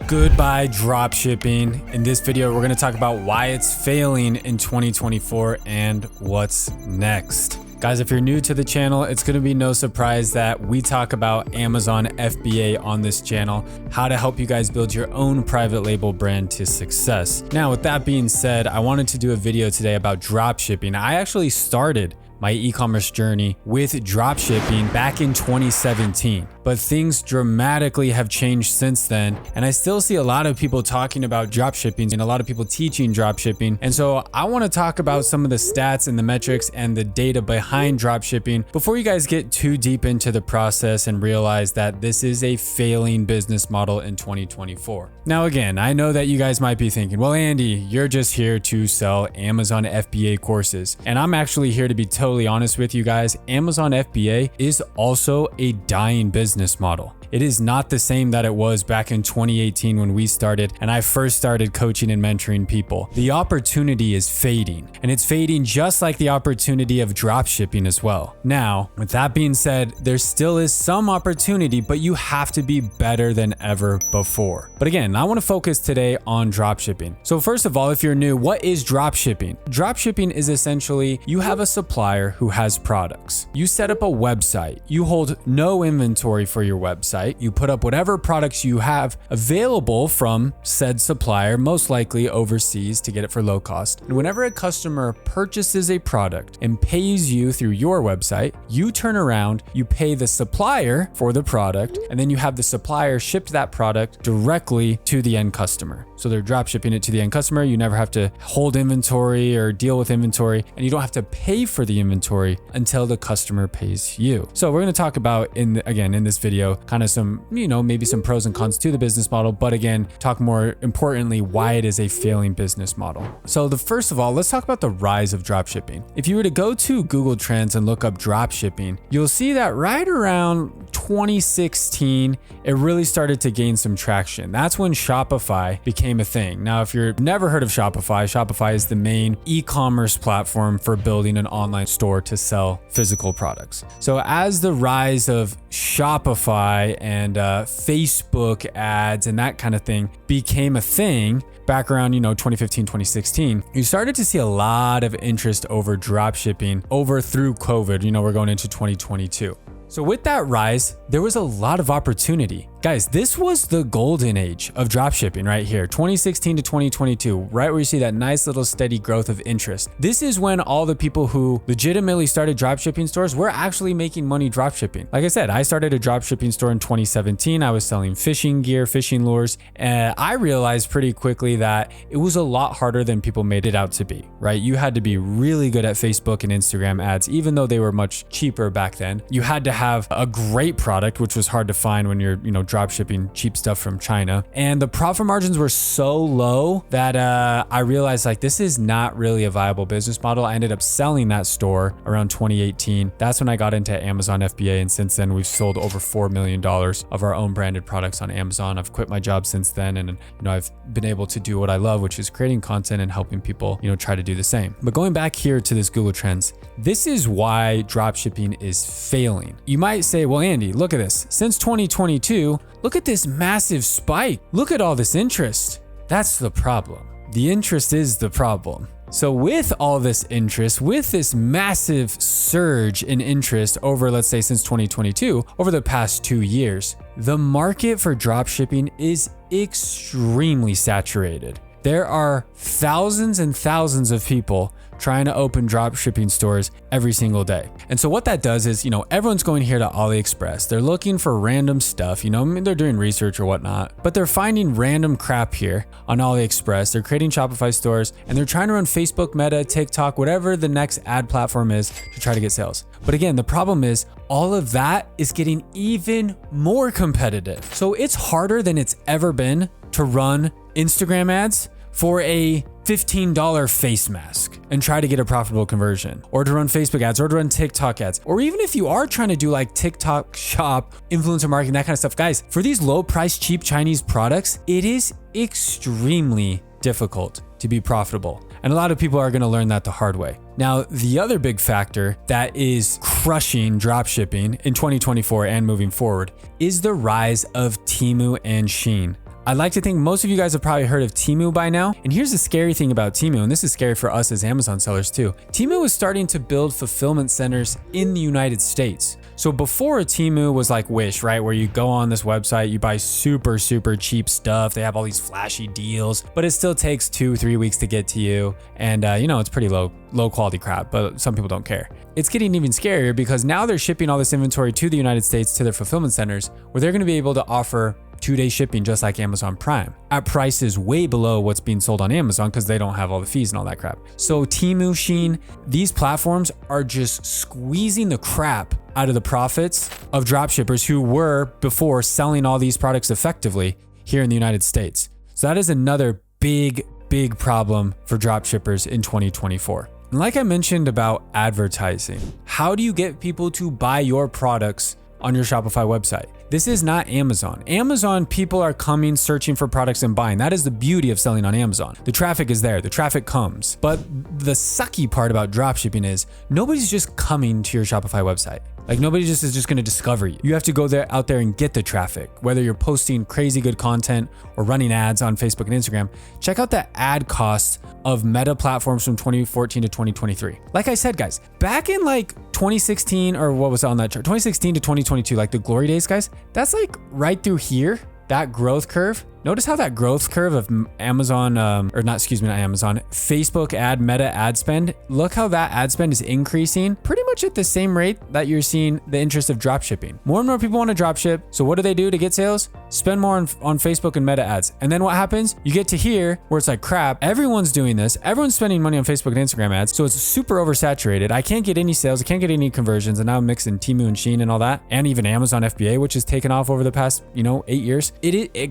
Goodbye dropshipping. In this video, we're gonna talk about why it's failing in 2024 and what's next. Guys, if you're new to the channel, it's gonna be no surprise that we talk about Amazon FBA on this channel, how to help you guys build your own private label brand to success. Now, with that being said, I wanted to do a video today about dropshipping. I actually started my e-commerce journey with dropshipping back in 2017, but things dramatically have changed since then. And I still see a lot of people talking about dropshipping and a lot of people teaching dropshipping. And so I want to talk about some of the stats and the metrics and the data behind dropshipping before you guys get too deep into the process and realize that this is a failing business model in 2024. Now, again, I know that you guys might be thinking, well, Andy, you're just here to sell Amazon FBA courses. And I'm actually here to be totally honest with you guys. Amazon FBA is also a dying business model. It is not the same that it was back in 2018 when we started and I first started coaching and mentoring people. The opportunity is fading, and it's fading just like the opportunity of dropshipping as well. Now, with that being said, there still is some opportunity, but you have to be better than ever before. But again, I want to focus today on dropshipping. So first of all, if you're new, what is dropshipping? Dropshipping is essentially you have a supplier who has products. You set up a website. You hold no inventory for your website. You put up whatever products you have available from said supplier, most likely overseas, to get it for low cost. And whenever a customer purchases a product and pays you through your website, you turn around, you pay the supplier for the product, and then you have the supplier ship that product directly to the end customer. So they're drop shipping it to the end customer. You never have to hold inventory or deal with inventory, and you don't have to pay for the inventory until the customer pays you. So we're going to talk about in this video, kind of some, maybe some pros and cons to the business model, but again, talk more importantly, why it is a failing business model. So first of all, let's talk about the rise of dropshipping. If you were to go to Google Trends and look up dropshipping, you'll see that right around 2016, it really started to gain some traction. That's when Shopify became a thing. Now, if you've never heard of Shopify, Shopify is the main e-commerce platform for building an online store to sell physical products. So as the rise of Shopify and Facebook ads and that kind of thing became a thing, back around, 2015, 2016, you started to see a lot of interest over dropshipping through COVID. We're going into 2022. So with that rise, there was a lot of opportunity. Guys, this was the golden age of dropshipping right here, 2016 to 2022, right where you see that nice little steady growth of interest. This is when all the people who legitimately started dropshipping stores were actually making money dropshipping. Like I said, I started a dropshipping store in 2017. I was selling fishing gear, fishing lures, and I realized pretty quickly that it was a lot harder than people made it out to be, right? You had to be really good at Facebook and Instagram ads, even though they were much cheaper back then. You had to have a great product, which was hard to find when you're, drop shipping cheap stuff from China. And the profit margins were so low that I realized this is not really a viable business model. I ended up selling that store around 2018. That's when I got into Amazon FBA. And since then, we've sold over $4 million of our own branded products on Amazon. I've quit my job since then. And I've been able to do what I love, which is creating content and helping people, try to do the same. But going back here to this Google Trends, this is why dropshipping is failing. You might say, well, Andy, look at this. Since 2022, look at this massive spike. Look at all this interest. That's the problem. The interest is the problem. So with all this interest, with this massive surge in interest over, let's say, since 2022, over the past 2 years, the market for dropshipping is extremely saturated. There are thousands and thousands of people trying to open dropshipping stores every single day. And so what that does is, everyone's going here to AliExpress. They're looking for random stuff, they're doing research or whatnot, but they're finding random crap here on AliExpress. They're creating Shopify stores and they're trying to run Facebook, Meta, TikTok, whatever the next ad platform is to try to get sales. But again, the problem is all of that is getting even more competitive. So it's harder than it's ever been to run Instagram ads for a $15 face mask and try to get a profitable conversion, or to run Facebook ads, or to run TikTok ads, or even if you are trying to do TikTok shop, influencer marketing, that kind of stuff. Guys, for these low price, cheap Chinese products, it is extremely difficult to be profitable. And a lot of people are going to learn that the hard way. Now, the other big factor that is crushing dropshipping in 2024 and moving forward is the rise of Temu and Shein. I'd like to think most of you guys have probably heard of Temu by now. And here's the scary thing about Temu, and this is scary for us as Amazon sellers too. Temu is starting to build fulfillment centers in the United States. So before, Temu was like Wish, right? Where you go on this website, you buy super cheap stuff. They have all these flashy deals, but it still takes 2-3 weeks to get to you. And it's pretty low quality crap, but some people don't care. It's getting even scarier because now they're shipping all this inventory to the United States, to their fulfillment centers, where they're gonna be able to offer 2-day shipping just like Amazon Prime at prices way below what's being sold on Amazon because they don't have all the fees and all that crap. So Temu, Shein, these platforms are just squeezing the crap out of the profits of dropshippers who were before selling all these products effectively here in the United States. So that is another big problem for dropshippers in 2024. And like I mentioned about advertising, how do you get people to buy your products on your Shopify website? This is not Amazon. Amazon, people are coming, searching for products and buying. That is the beauty of selling on Amazon. The traffic is there, the traffic comes. But the sucky part about dropshipping is nobody's just coming to your Shopify website. Like nobody is just going to discover you. You have to go out there and get the traffic, whether you're posting crazy good content or running ads on Facebook and Instagram. Check out the ad costs of Meta platforms from 2014 to 2023. Like I said, guys, back in like 2016 or what was on that chart, 2016 to 2022, like the glory days, guys, that's like right through here, that growth curve. Notice how that growth curve of Amazon, Facebook ad, Meta ad spend, look how that ad spend is increasing pretty much at the same rate that you're seeing the interest of dropshipping. More and more people want to dropship. So what do they do to get sales? Spend more on Facebook and Meta ads. And then what happens? You get to here where it's like crap. Everyone's doing this. Everyone's spending money on Facebook and Instagram ads. So it's super oversaturated. I can't get any sales. I can't get any conversions. And now I'm mixing Temu and Shein and all that. And even Amazon FBA, which has taken off over the past, 8 years.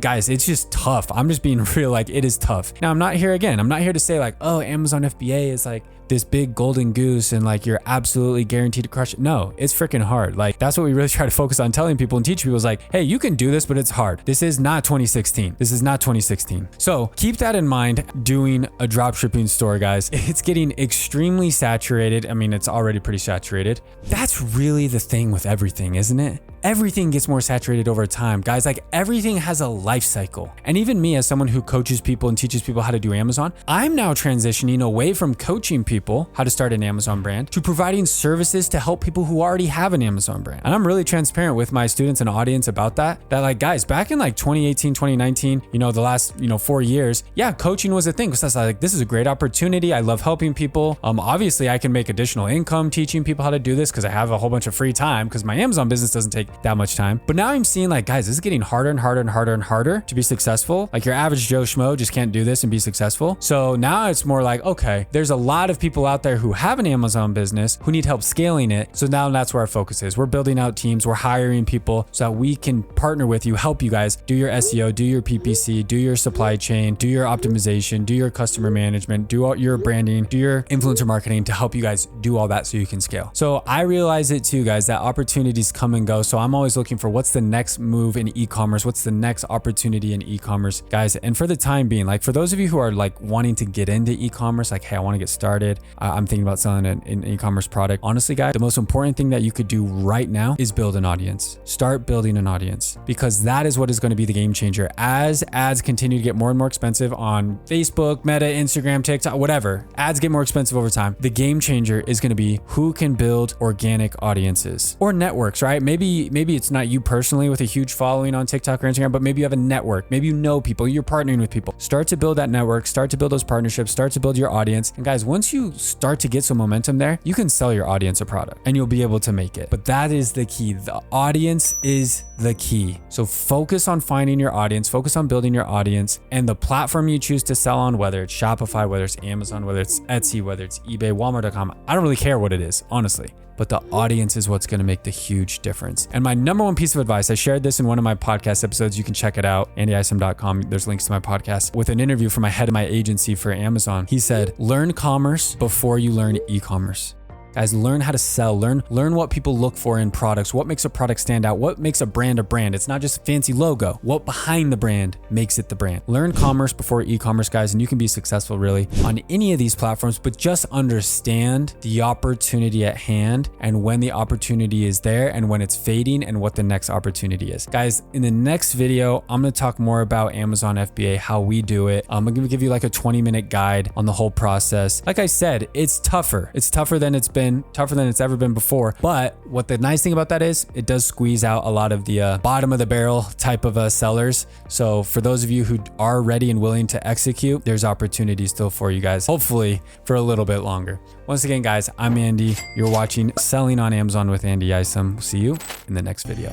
Guys, it's just tough. I'm just being real, like it is tough. Now I'm not here to say like, oh, Amazon FBA is like this big golden goose and like you're absolutely guaranteed to crush it. No, it's freaking hard. Like that's what we really try to focus on telling people and teach people is like, hey, you can do this, but it's hard. This is not 2016. This is not 2016. So keep that in mind doing a dropshipping store, guys. It's getting extremely saturated. I mean, it's already pretty saturated. That's really the thing with everything, isn't it? Everything gets more saturated over time, guys. Like everything has a life cycle. And even me as someone who coaches people and teaches people how to do Amazon, I'm now transitioning away from coaching people how to start an Amazon brand to providing services to help people who already have an Amazon brand. And I'm really transparent with my students and audience about that like, guys, back in like 2018, 2019, the last, 4 years, yeah, coaching was a thing because that's like, this is a great opportunity. I love helping people. Obviously I can make additional income teaching people how to do this because I have a whole bunch of free time because my Amazon business doesn't take that much time. But now I'm seeing like, guys, this is getting harder and harder and harder and harder to be successful. Like your average Joe Schmo just can't do this and be successful. So now it's more like, okay, there's a lot of people out there who have an Amazon business who need help scaling it. So now that's where our focus is. We're building out teams. We're hiring people so that we can partner with you, help you guys do your SEO, do your PPC, do your supply chain, do your optimization, do your customer management, do all your branding, do your influencer marketing to help you guys do all that so you can scale. So I realize it too, guys, that opportunities come and go. So I'm always looking for what's the next move in e-commerce, what's the next opportunity in e-commerce, guys. And for the time being, like for those of you who are like wanting to get into e-commerce, like, hey, I want to get started. I'm thinking about selling an e-commerce product. Honestly, guys, the most important thing that you could do right now is build an audience. Start building an audience because that is what is going to be the game changer. As ads continue to get more and more expensive on Facebook, Meta, Instagram, TikTok, whatever, ads get more expensive over time. The game changer is going to be who can build organic audiences or networks, right? Maybe it's not you personally with a huge following on TikTok or Instagram, but maybe you have a network. Maybe you know people, you're partnering with people. Start to build that network, start to build those partnerships, start to build your audience. And guys, once you start to get some momentum there, you can sell your audience a product and you'll be able to make it. But that is the key. The audience is the key. So focus on finding your audience, focus on building your audience, and the platform you choose to sell on, whether it's Shopify, whether it's Amazon, whether it's Etsy, whether it's eBay, Walmart.com. I don't really care what it is, honestly. But the audience is what's going to make the huge difference. And my number one piece of advice, I shared this in one of my podcast episodes. You can check it out, MZy&x.com. There's links to my podcast with an interview from my head of my agency for Amazon. He said, learn commerce before you learn e-commerce. Guys, learn how to sell, learn what people look for in products, what makes a product stand out, what makes a brand a brand. It's not just a fancy logo. What behind the brand makes it the brand. Learn commerce before e-commerce, guys, and you can be successful really on any of these platforms, but just understand the opportunity at hand and when the opportunity is there and when it's fading and what the next opportunity is. Guys, in the next video, I'm going to talk more about Amazon FBA, how we do it. I'm going to give you like a 20-minute guide on the whole process. Like I said, it's tougher. It's tougher than it's ever been before. But what the nice thing about that is it does squeeze out a lot of the bottom of the barrel type of sellers. So for those of you who are ready and willing to execute, there's opportunity still for you guys, hopefully for a little bit longer. Once again, guys, I'm Andy. You're watching Selling on Amazon with Andy Isom. See you in the next video.